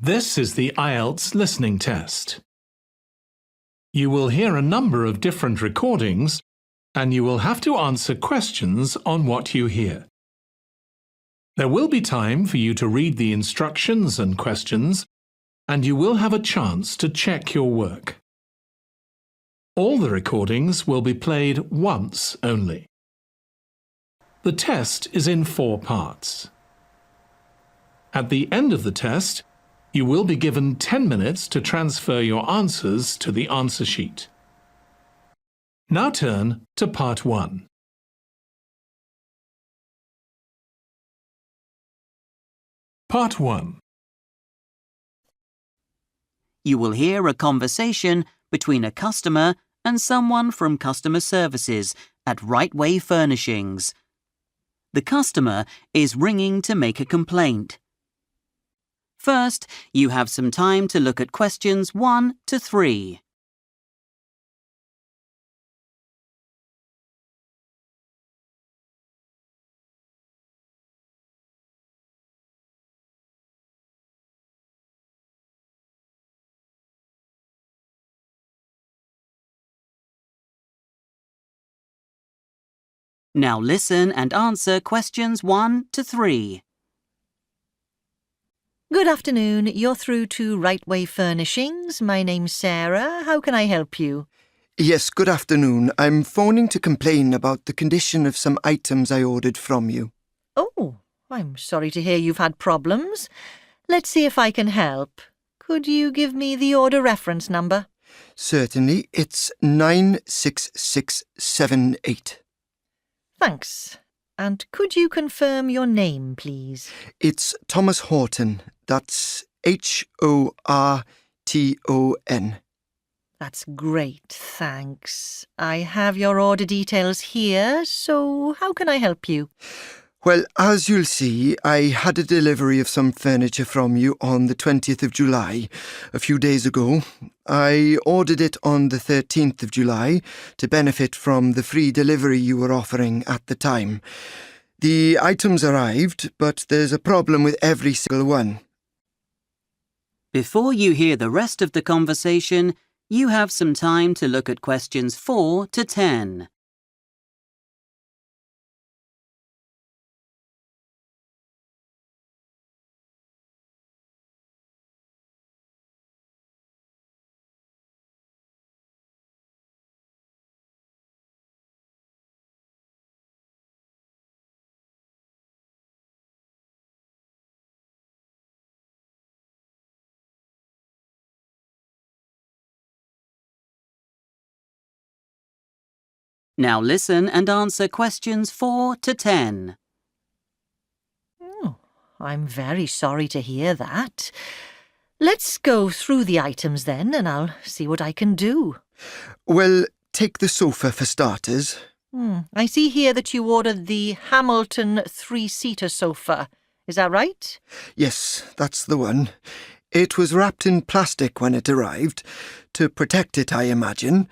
This is the IELTS listening test. You will hear a number of different recordings and you will have to answer questions on what you hear. There will be time for you to read the instructions and questions, and you will have a chance to check your work. All the recordings will be played once only. The test is in 4 parts. At the end of the test, you will be given 10 minutes to transfer your answers to the answer sheet. Now turn to Part 1. Part 1. You will hear a conversation between a customer and someone from customer services at Right Way Furnishings. The customer is ringing to make a complaint. First, you have some time to look at questions 1 to 3. Now listen and answer questions 1 to 3. Good afternoon. You're through to Right Way Furnishings. My name's Sarah. How can I help you? Yes, good afternoon. I'm phoning to complain about the condition of some items I ordered from you. Oh, I'm sorry to hear you've had problems. Let's see if I can help. Could you give me the order reference number? Certainly, it's 96678. Thanks. And could you confirm your name, please? It's Thomas Horton. That's Horton. That's great, thanks. I have your order details here, so how can I help you? Well, as you'll see, I had a delivery of some furniture from you on the 20th of July, a few days ago. I ordered it on the 13th of July to benefit from the free delivery you were offering at the time. The items arrived, but there's a problem with every single one. Before you hear the rest of the conversation, you have some time to look at questions 4 to 10. Now listen and answer questions 4 to 10. Oh, I'm very sorry to hear that. Let's go through the items then, and I'll see what I can do. Well, take the sofa for starters. I see here that you ordered the Hamilton 3-seater sofa. Is that right? Yes, that's the one. It was wrapped in plastic when it arrived, to protect it, I imagine.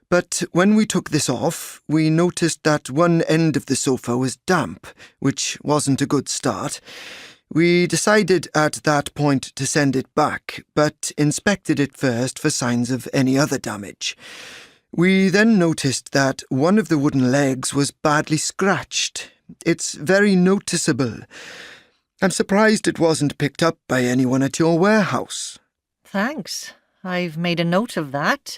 But when we took this off, we noticed that one end of the sofa was damp, which wasn't a good start. We decided at that point to send it back, but inspected it first for signs of any other damage. We then noticed that one of the wooden legs was badly scratched. It's very noticeable. I'm surprised it wasn't picked up by anyone at your warehouse. Thanks. I've made a note of that.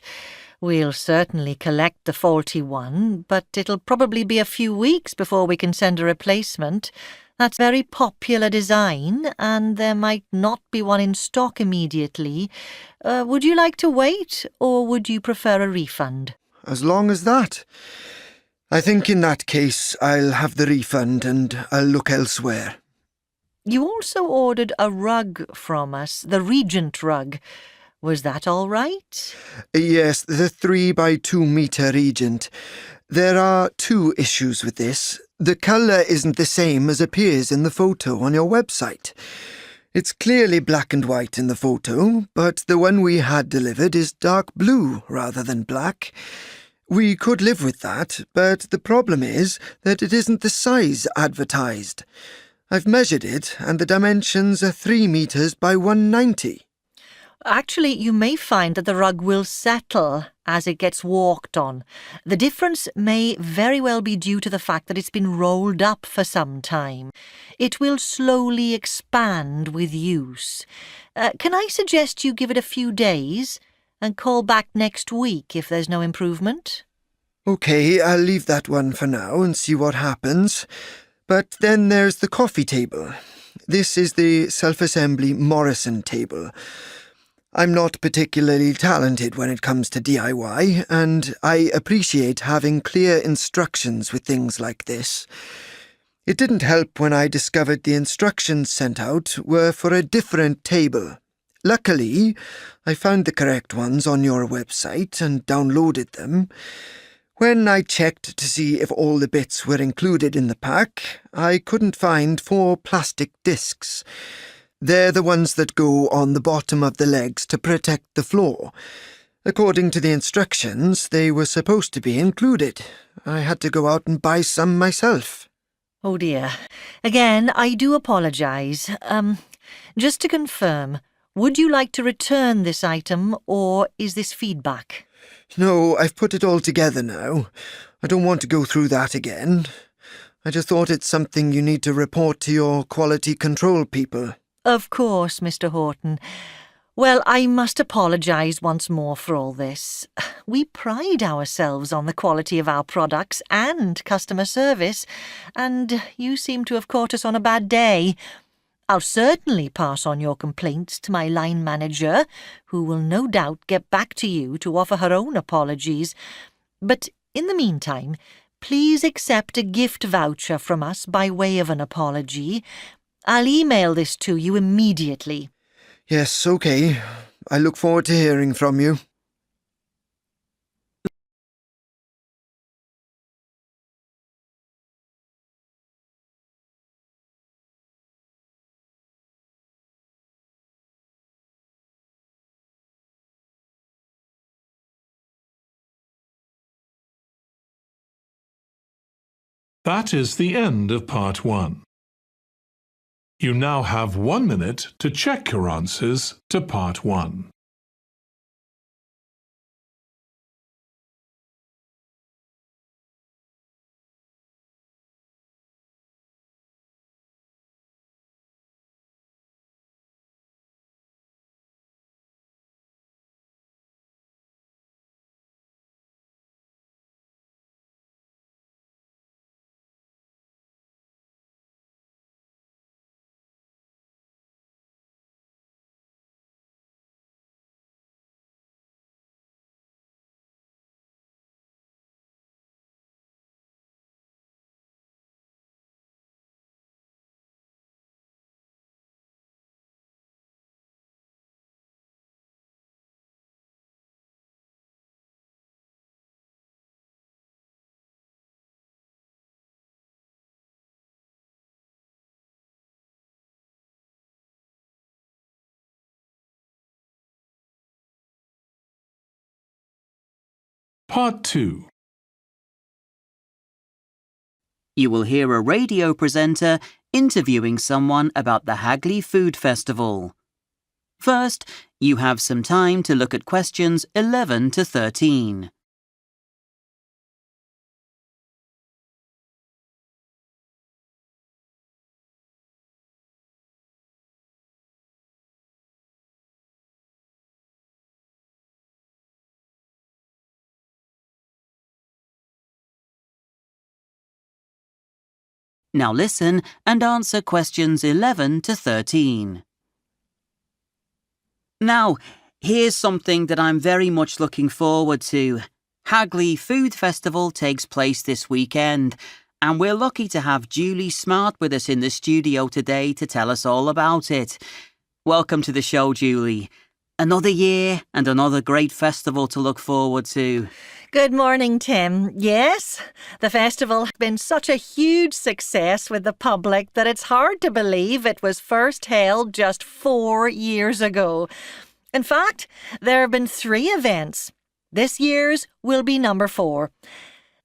We'll certainly collect the faulty one, but it'll probably be a few weeks before we can send a replacement. That's a very popular design, and there might not be one in stock immediately. Would you like to wait, or would you prefer a refund? As long as that. I think in that case I'll have the refund and I'll look elsewhere. You also ordered a rug from us, the Regent rug. Was that all right? Yes, the 3 by 2 metre Regent. There are 2 issues with this. The colour isn't the same as appears in the photo on your website. It's clearly black and white in the photo, but the one we had delivered is dark blue rather than black. We could live with that, but the problem is that it isn't the size advertised. I've measured it, and the dimensions are 3 metres by 190. Actually, you may find that the rug will settle as it gets walked on. The difference may very well be due to the fact that it's been rolled up for some time. It will slowly expand with use. Can I suggest you give it a few days and call back next week if there's no improvement? OK, I'll leave that one for now and see what happens. But then there's the coffee table. This is the self-assembly Morrison table. I'm not particularly talented when it comes to DIY, and I appreciate having clear instructions with things like this. It didn't help when I discovered the instructions sent out were for a different table. Luckily, I found the correct ones on your website and downloaded them. When I checked to see if all the bits were included in the pack, I couldn't find 4 plastic discs. They're the ones that go on the bottom of the legs to protect the floor. According to the instructions, they were supposed to be included. I had to go out and buy some myself. Oh dear. Again, I do apologise. Just to confirm, would you like to return this item, or is this feedback? No, I've put it all together now. I don't want to go through that again. I just thought it's something you need to report to your quality control people. Of course, Mr. Horton. Well, I must apologise once more for all this. We pride ourselves on the quality of our products and customer service, and you seem to have caught us on a bad day. I'll certainly pass on your complaints to my line manager, who will no doubt get back to you to offer her own apologies. But in the meantime, please accept a gift voucher from us by way of an apology. I'll email this to you immediately. Yes, OK. I look forward to hearing from you. That is the end of part 1. You now have 1 minute to check your answers to part 1. Part 2. You will hear a radio presenter interviewing someone about the Hagley Food Festival. First, you have some time to look at questions 11 to 13. Now listen and answer questions 11 to 13. Now, here's something that I'm very much looking forward to. Hagley Food Festival takes place this weekend, and we're lucky to have Julie Smart with us in the studio today to tell us all about it. Welcome to the show, Julie. Another year and another great festival to look forward to. Good morning, Tim. Yes, the festival has been such a huge success with the public that it's hard to believe it was first held just 4 years ago. In fact, there have been 3 events. This year's will be number 4.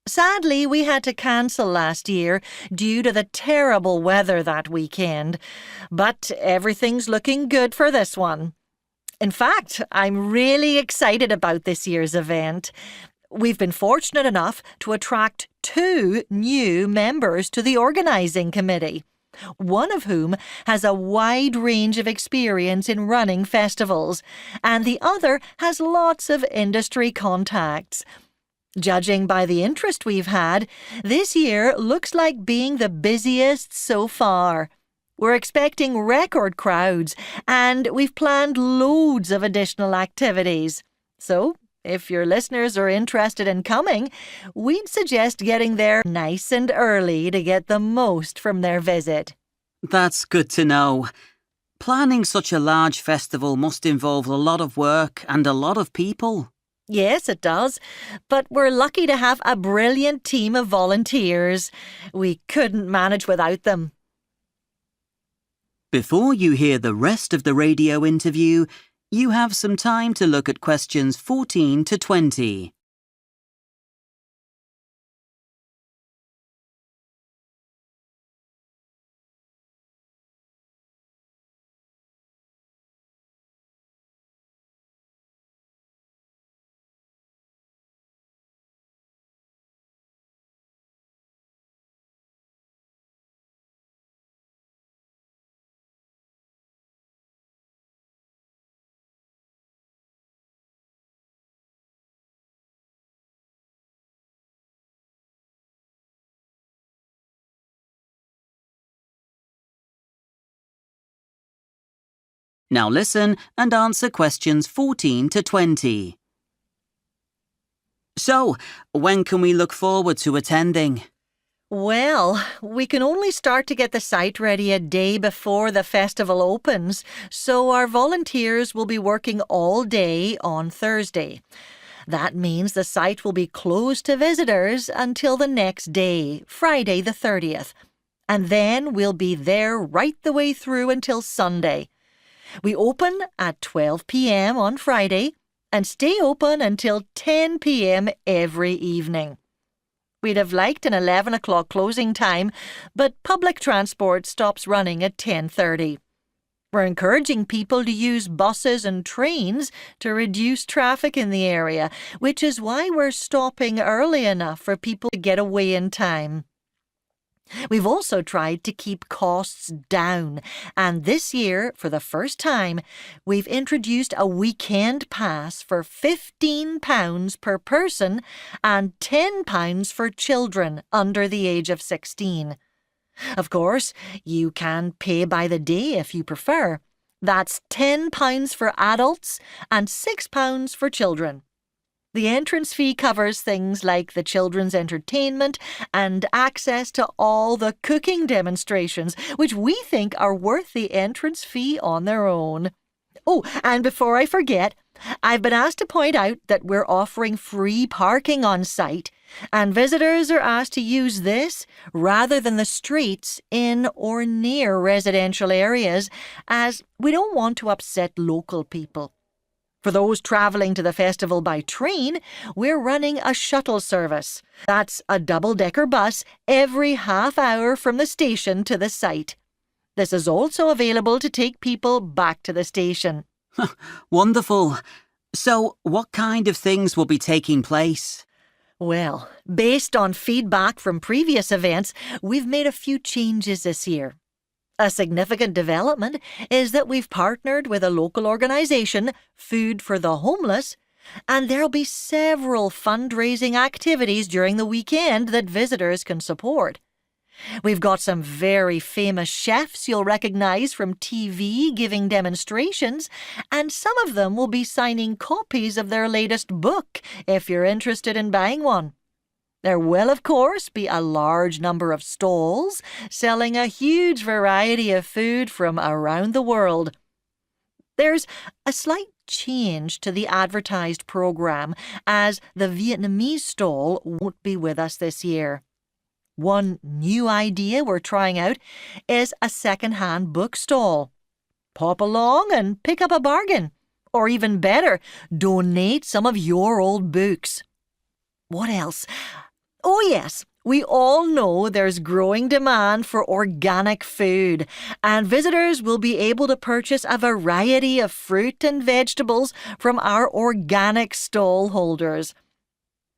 Sadly, we had to cancel last year due to the terrible weather that weekend, but everything's looking good for this one. In fact, I'm really excited about this year's event. We've been fortunate enough to attract 2 new members to the organising committee, one of whom has a wide range of experience in running festivals, and the other has lots of industry contacts. Judging by the interest we've had, this year looks like being the busiest so far. We're expecting record crowds, and we've planned loads of additional activities. So, if your listeners are interested in coming, we'd suggest getting there nice and early to get the most from their visit. That's good to know. Planning such a large festival must involve a lot of work and a lot of people. Yes, it does. But we're lucky to have a brilliant team of volunteers. We couldn't manage without them. Before you hear the rest of the radio interview, you have some time to look at questions 14 to 20. Now listen and answer questions 14 to 20. So, when can we look forward to attending? Well, we can only start to get the site ready a day before the festival opens, so our volunteers will be working all day on Thursday. That means the site will be closed to visitors until the next day, Friday the 30th. And then we'll be there right the way through until Sunday. We open at 12 p.m. on Friday and stay open until 10 p.m. every evening. We'd have liked an 11 o'clock closing time, but public transport stops running at 10:30. We're encouraging people to use buses and trains to reduce traffic in the area, which is why we're stopping early enough for people to get away in time. We've also tried to keep costs down, and this year, for the first time, we've introduced a weekend pass for £15 per person and £10 for children under the age of 16. Of course, you can pay by the day if you prefer. That's £10 for adults and £6 for children. The entrance fee covers things like the children's entertainment and access to all the cooking demonstrations, which we think are worth the entrance fee on their own. Oh, and before I forget, I've been asked to point out that we're offering free parking on site, and visitors are asked to use this rather than the streets in or near residential areas, as we don't want to upset local people. For those travelling to the festival by train, we're running a shuttle service. That's a double-decker bus every half hour from the station to the site. This is also available to take people back to the station. Wonderful. So, what kind of things will be taking place? Well, based on feedback from previous events, we've made a few changes this year. A significant development is that we've partnered with a local organisation, Food for the Homeless, and there'll be several fundraising activities during the weekend that visitors can support. We've got some very famous chefs you'll recognise from TV giving demonstrations, and some of them will be signing copies of their latest book if you're interested in buying one. There will, of course, be a large number of stalls selling a huge variety of food from around the world. There's a slight change to the advertised programme, as the Vietnamese stall won't be with us this year. One new idea we're trying out is a second-hand book stall. Pop along and pick up a bargain. Or even better, donate some of your old books. What else? Oh, yes. We all know there's growing demand for organic food, and visitors will be able to purchase a variety of fruit and vegetables from our organic stall holders.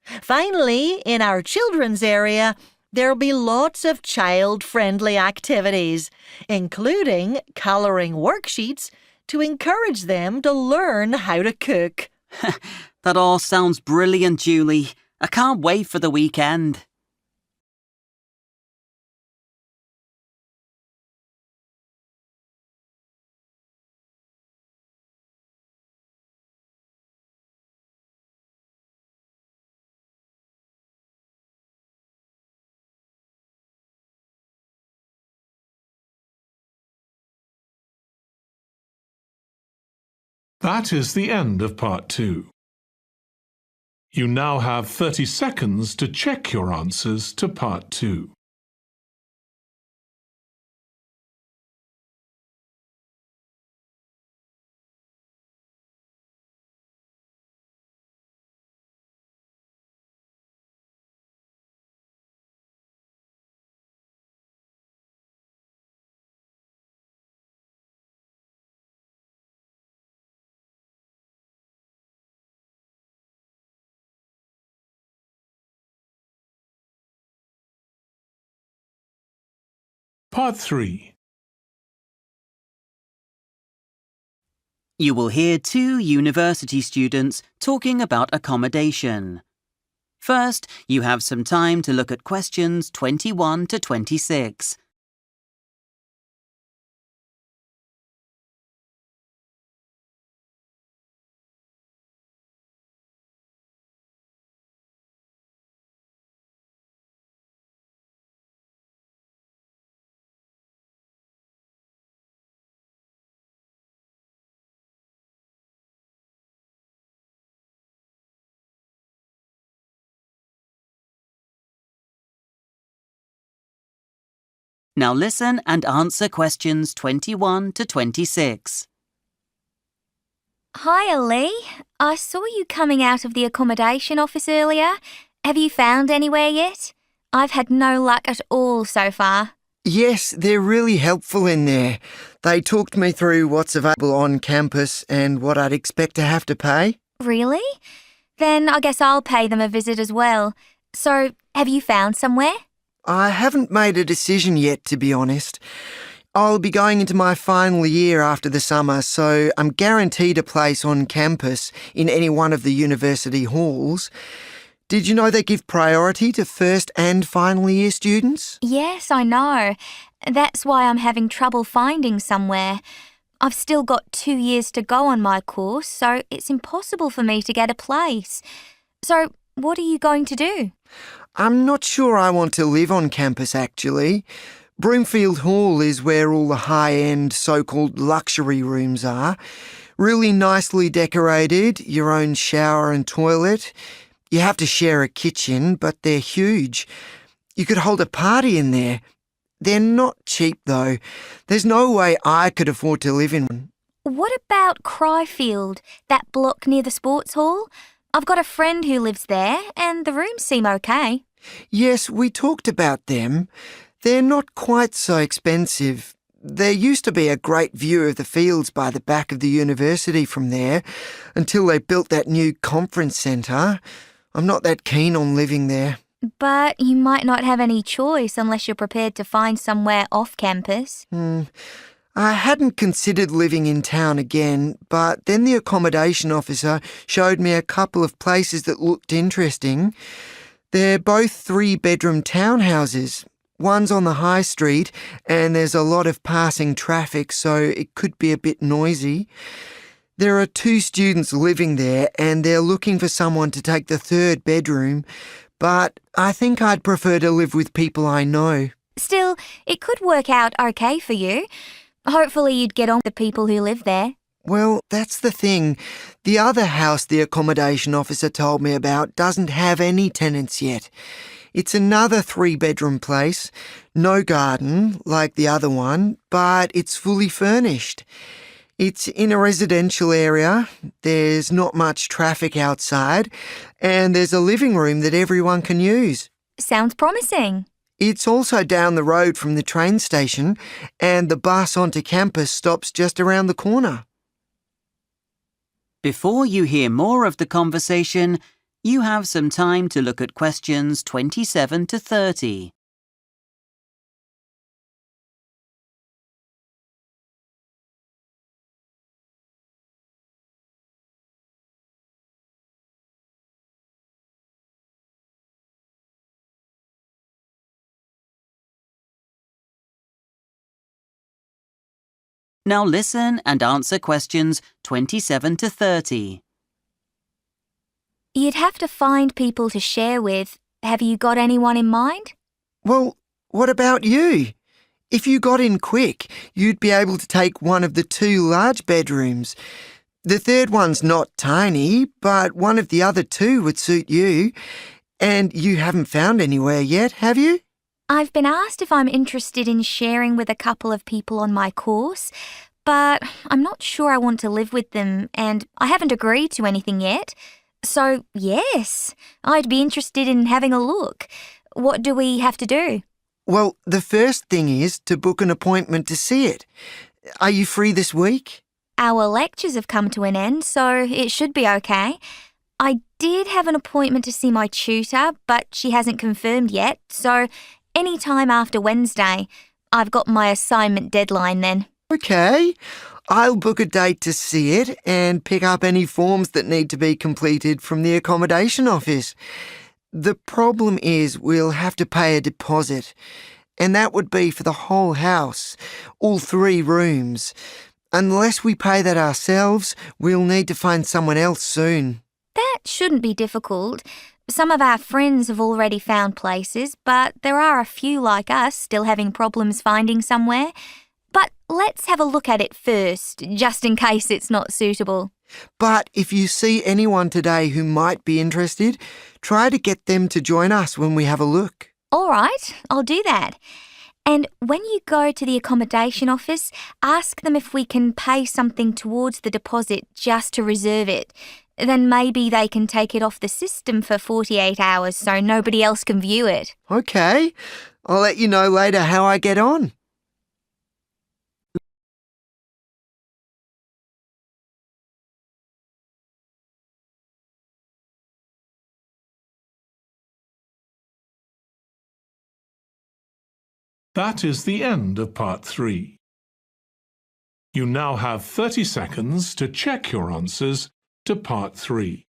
Finally, in our children's area, there'll be lots of child-friendly activities, including colouring worksheets to encourage them to learn how to cook. That all sounds brilliant, Julie. I can't wait for the weekend. That is the end of part 2. You now have 30 seconds to check your answers to part 2. Part 3. You will hear 2 university students talking about accommodation. First, you have some time to look at questions 21 to 26. Now listen and answer questions 21 to 26. Hi, Ali. I saw you coming out of the accommodation office earlier. Have you found anywhere yet? I've had no luck at all so far. Yes, they're really helpful in there. They talked me through what's available on campus and what I'd expect to have to pay. Really? Then I guess I'll pay them a visit as well. So, have you found somewhere? I haven't made a decision yet, to be honest. I'll be going into my final year after the summer, so I'm guaranteed a place on campus in any one of the university halls. Did you know they give priority to first and final year students? Yes, I know. That's why I'm having trouble finding somewhere. I've still got 2 years to go on my course, so it's impossible for me to get a place. So, what are you going to do? I'm not sure I want to live on campus, actually. Broomfield Hall is where all the high-end so-called luxury rooms are. Really nicely decorated, your own shower and toilet. You have to share a kitchen, but they're huge. You could hold a party in there. They're not cheap, though. There's no way I could afford to live in one. What about Cryfield, that block near the sports hall? I've got a friend who lives there, and the rooms seem okay. Yes, we talked about them. They're not quite so expensive. There used to be a great view of the fields by the back of the university from there, until they built that new conference centre. I'm not that keen on living there. But you might not have any choice unless you're prepared to find somewhere off campus. I hadn't considered living in town again, but then the accommodation officer showed me a couple of places that looked interesting. They're both 3-bedroom townhouses. One's on the high street, and there's a lot of passing traffic, so it could be a bit noisy. There are 2 students living there, and they're looking for someone to take the 3rd bedroom, but I think I'd prefer to live with people I know. Still, it could work out okay for you. Hopefully you'd get on with the people who live there. Well, that's the thing. The other house the accommodation officer told me about doesn't have any tenants yet. It's another 3-bedroom place, no garden like the other one, but it's fully furnished. It's in a residential area, there's not much traffic outside, and there's a living room that everyone can use. Sounds promising. It's also down the road from the train station, and the bus onto campus stops just around the corner. Before you hear more of the conversation, you have some time to look at questions 27 to 30. Now listen and answer questions 27 to 30. You'd have to find people to share with. Have you got anyone in mind? Well, what about you? If you got in quick, you'd be able to take one of the 2 large bedrooms. The third one's not tiny, but one of the other 2 would suit you. And you haven't found anywhere yet, have you? I've been asked if I'm interested in sharing with a couple of people on my course, but I'm not sure I want to live with them, and I haven't agreed to anything yet. So, yes, I'd be interested in having a look. What do we have to do? Well, the first thing is to book an appointment to see it. Are you free this week? Our lectures have come to an end, so it should be okay. I did have an appointment to see my tutor, but she hasn't confirmed yet, so any time after Wednesday. I've got my assignment deadline then. Okay, I'll book a date to see it and pick up any forms that need to be completed from the accommodation office. The problem is we'll have to pay a deposit, and that would be for the whole house, all 3 rooms. Unless we pay that ourselves, we'll need to find someone else soon. That shouldn't be difficult. Some of our friends have already found places, but there are a few like us still having problems finding somewhere. But let's have a look at it first, just in case it's not suitable. But if you see anyone today who might be interested, try to get them to join us when we have a look. All right, I'll do that. And when you go to the accommodation office, ask them if we can pay something towards the deposit just to reserve it. Then maybe they can take it off the system for 48 hours so nobody else can view it. Okay, I'll let you know later how I get on. That is the end of part 3. You now have 30 seconds to check your answers to part 3.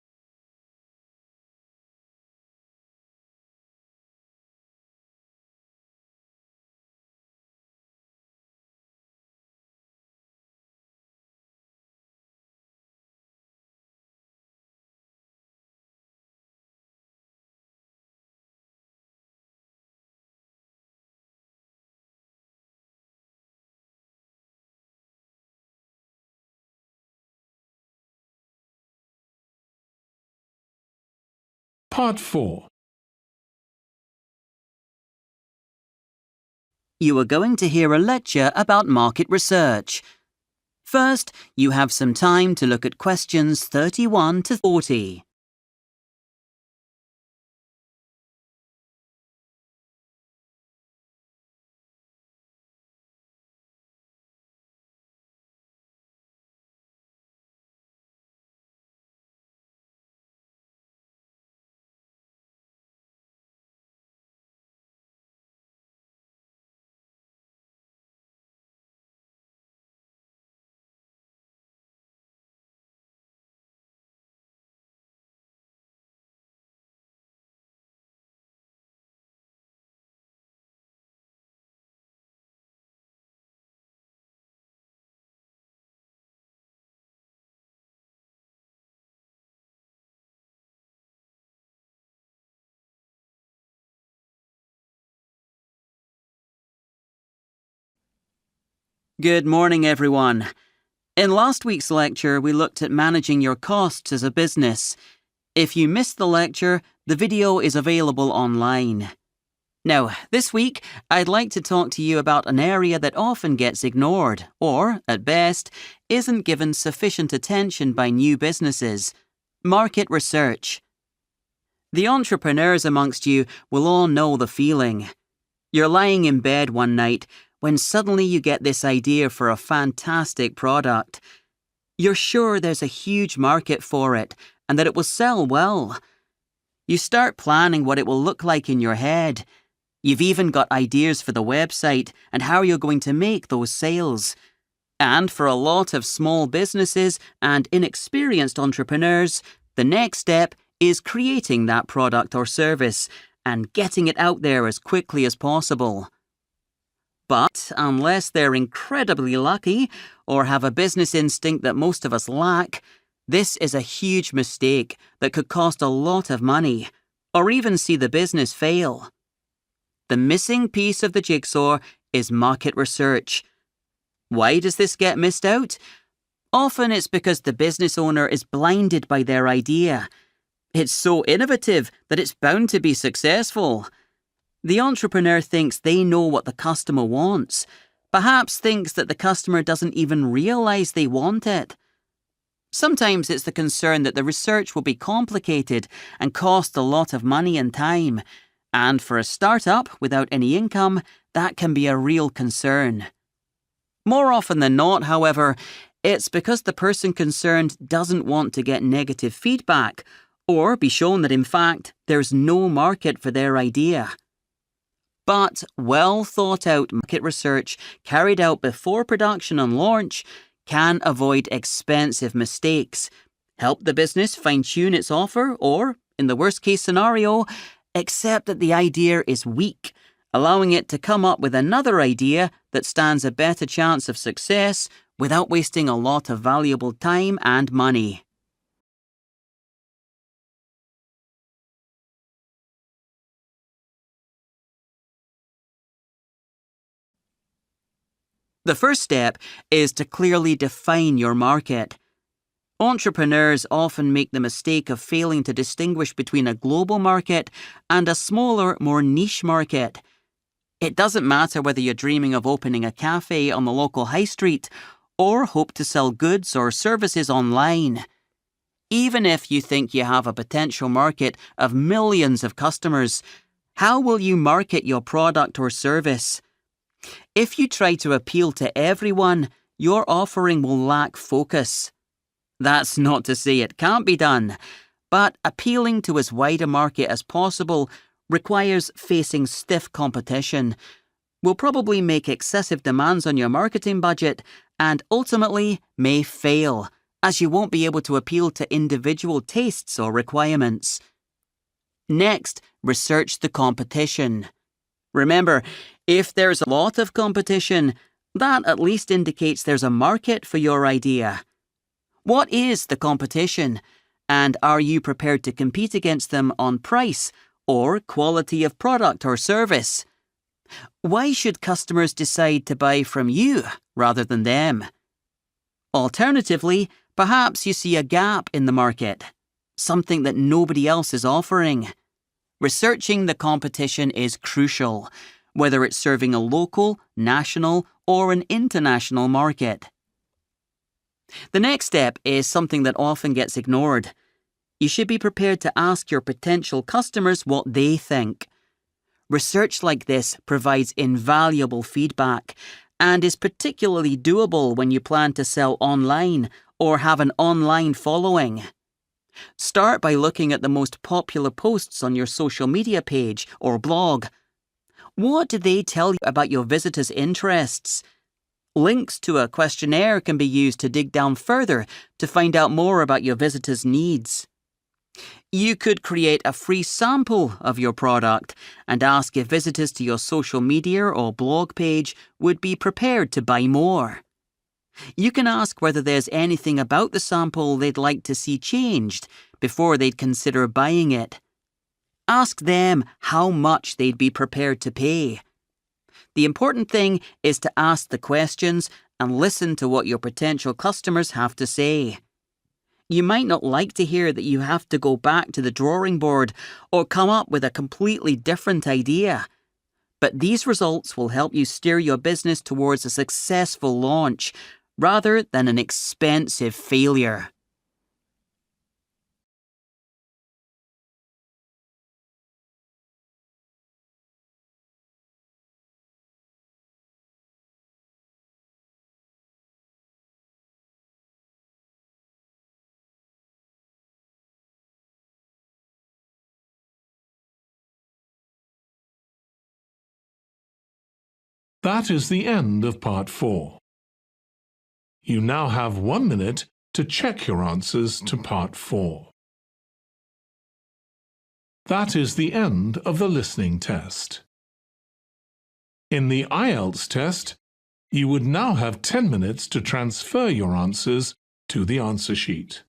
Part 4. You are going to hear a lecture about market research. First, you have some time to look at questions 31 to 40. Good morning, everyone. In last week's lecture, we looked at managing your costs as a business. If you missed the lecture, the video is available online. Now, this week, I'd like to talk to you about an area that often gets ignored, or, at best, isn't given sufficient attention by new businesses: market research. The entrepreneurs amongst you will all know the feeling. You're lying in bed one night when suddenly you get this idea for a fantastic product. You're sure there's a huge market for it and that it will sell well. You start planning what it will look like in your head. You've even got ideas for the website and how you're going to make those sales. And for a lot of small businesses and inexperienced entrepreneurs, the next step is creating that product or service and getting it out there as quickly as possible. But unless they're incredibly lucky or have a business instinct that most of us lack, this is a huge mistake that could cost a lot of money or even see the business fail. The missing piece of the jigsaw is market research. Why does this get missed out? Often it's because the business owner is blinded by their idea. It's so innovative that it's bound to be successful. The entrepreneur thinks they know what the customer wants, perhaps thinks that the customer doesn't even realize they want it. Sometimes it's the concern that the research will be complicated and cost a lot of money and time, and for a startup without any income, that can be a real concern. More often than not, however, it's because the person concerned doesn't want to get negative feedback or be shown that in fact there's no market for their idea. But well thought out market research carried out before production and launch can avoid expensive mistakes, help the business fine-tune its offer, or, in the worst case scenario, accept that the idea is weak, allowing it to come up with another idea that stands a better chance of success without wasting a lot of valuable time and money. The first step is to clearly define your market. Entrepreneurs often make the mistake of failing to distinguish between a global market and a smaller, more niche market. It doesn't matter whether you're dreaming of opening a cafe on the local high street or hope to sell goods or services online. Even if you think you have a potential market of millions of customers, how will you market your product or service? If you try to appeal to everyone, your offering will lack focus. That's not to say it can't be done, but appealing to as wide a market as possible requires facing stiff competition, will probably make excessive demands on your marketing budget, and ultimately may fail, as you won't be able to appeal to individual tastes or requirements. Next, research the competition. Remember, if there's a lot of competition, that at least indicates there's a market for your idea. What is the competition? And are you prepared to compete against them on price or quality of product or service? Why should customers decide to buy from you rather than them? Alternatively, perhaps you see a gap in the market, something that nobody else is offering. Researching the competition is crucial, whether it's serving a local, national, or an international market. The next step is something that often gets ignored. You should be prepared to ask your potential customers what they think. Research like this provides invaluable feedback and is particularly doable when you plan to sell online or have an online following. Start by looking at the most popular posts on your social media page or blog. What do they tell you about your visitors' interests? Links to a questionnaire can be used to dig down further to find out more about your visitors' needs. You could create a free sample of your product and ask if visitors to your social media or blog page would be prepared to buy more. You can ask whether there's anything about the sample they'd like to see changed before they'd consider buying it. Ask them how much they'd be prepared to pay. The important thing is to ask the questions and listen to what your potential customers have to say. You might not like to hear that you have to go back to the drawing board or come up with a completely different idea. But these results will help you steer your business towards a successful launch rather than an expensive failure. That is the end of Part 4. You now have 1 minute to check your answers to Part 4. That is the end of the listening test. In the IELTS test, you would now have 10 minutes to transfer your answers to the answer sheet.